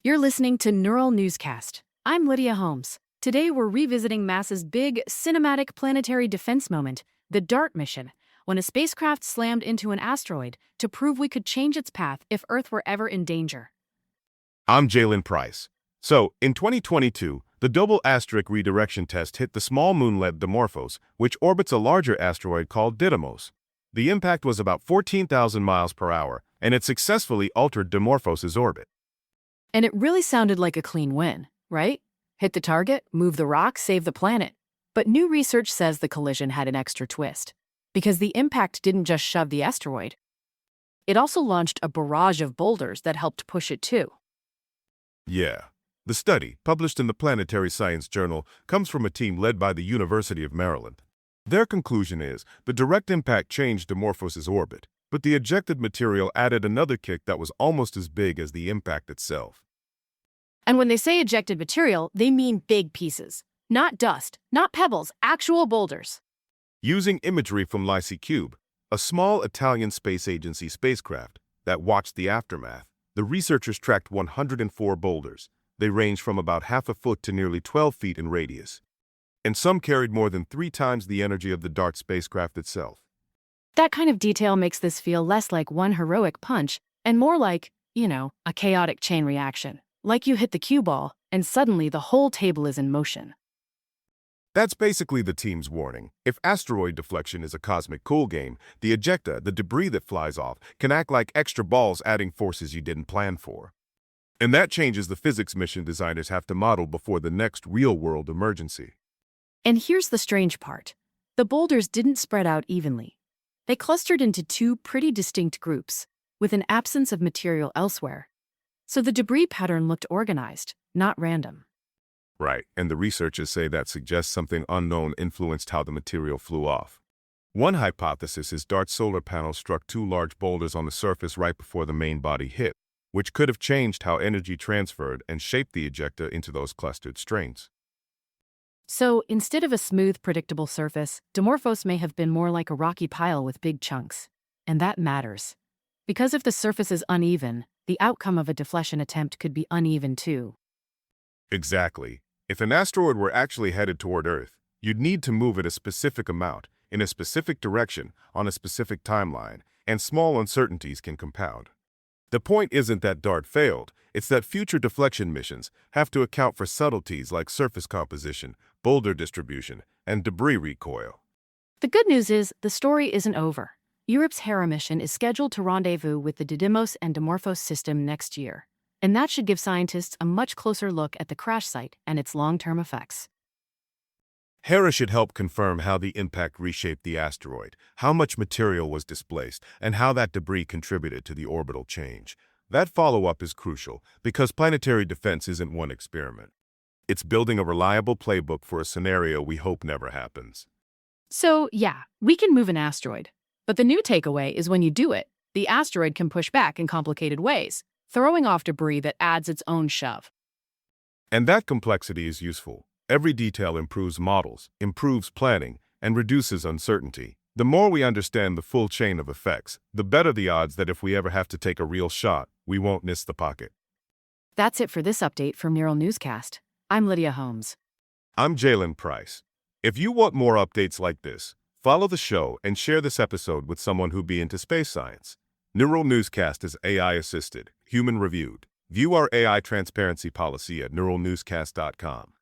You're listening to Neural Newscast. I'm Lydia Holmes. Today we're revisiting NASA's big cinematic planetary defense moment, the DART mission, when a spacecraft slammed into an asteroid to prove we could change its path if Earth were ever in danger. I'm Jalen Price. So, in 2022, the double asterisk redirection test hit the small moonlet Dimorphos, which orbits a larger asteroid called Dimorphos. The impact was about 14,000 miles per hour, and it successfully altered Dimorphos' orbit. And it really sounded like a clean win, right? Hit the target, move the rock, save the planet. But new research says the collision had an extra twist. Because the impact didn't just shove the asteroid. It also launched a barrage of boulders that helped push it too. Yeah. The study, published in the Planetary Science Journal, comes from a team led by the University of Maryland. Their conclusion is the direct impact changed Dimorphos' orbit, but the ejected material added another kick that was almost as big as the impact itself. And when they say ejected material, they mean big pieces. Not dust, not pebbles, actual boulders. Using imagery from LICIACube, a small Italian space agency spacecraft that watched the aftermath, the researchers tracked 104 boulders. They range from about half a foot to nearly 12 feet in radius. And some carried more than 3 times the energy of the DART spacecraft itself. That kind of detail makes this feel less like one heroic punch and more like, a chaotic chain reaction. Like you hit the cue ball, and suddenly the whole table is in motion. That's basically the team's warning. If asteroid deflection is a cosmic cool game, the ejecta, the debris that flies off, can act like extra balls adding forces you didn't plan for. And that changes the physics mission designers have to model before the next real-world emergency. And here's the strange part. The boulders didn't spread out evenly. They clustered into 2 pretty distinct groups, with an absence of material elsewhere. So the debris pattern looked organized, not random. Right, and the researchers say that suggests something unknown influenced how the material flew off. One hypothesis is DART's solar panels struck 2 large boulders on the surface right before the main body hit, which could have changed how energy transferred and shaped the ejecta into those clustered strings. So, instead of a smooth, predictable surface, Dimorphos may have been more like a rocky pile with big chunks. And that matters. Because if the surface is uneven, the outcome of a deflection attempt could be uneven too. Exactly. If an asteroid were actually headed toward Earth, you'd need to move it a specific amount, in a specific direction, on a specific timeline, and small uncertainties can compound. The point isn't that DART failed, it's that future deflection missions have to account for subtleties like surface composition, boulder distribution, and debris recoil. The good news is the story isn't over. Europe's Hera mission is scheduled to rendezvous with the Didymos and Dimorphos system next year, and that should give scientists a much closer look at the crash site and its long-term effects. Hera should help confirm how the impact reshaped the asteroid, how much material was displaced, and how that debris contributed to the orbital change. That follow-up is crucial because planetary defense isn't one experiment. It's building a reliable playbook for a scenario we hope never happens. So, yeah, we can move an asteroid. But the new takeaway is when you do it, the asteroid can push back in complicated ways, throwing off debris that adds its own shove. And that complexity is useful. Every detail improves models, improves planning, and reduces uncertainty. The more we understand the full chain of effects, the better the odds that if we ever have to take a real shot, we won't miss the pocket. That's it for this update from Neural Newscast. I'm Lydia Holmes. I'm Jalen Price. If you want more updates like this, follow the show and share this episode with someone who'd be into space science. Neural Newscast is AI-assisted, human-reviewed. View our AI transparency policy at neuralnewscast.com.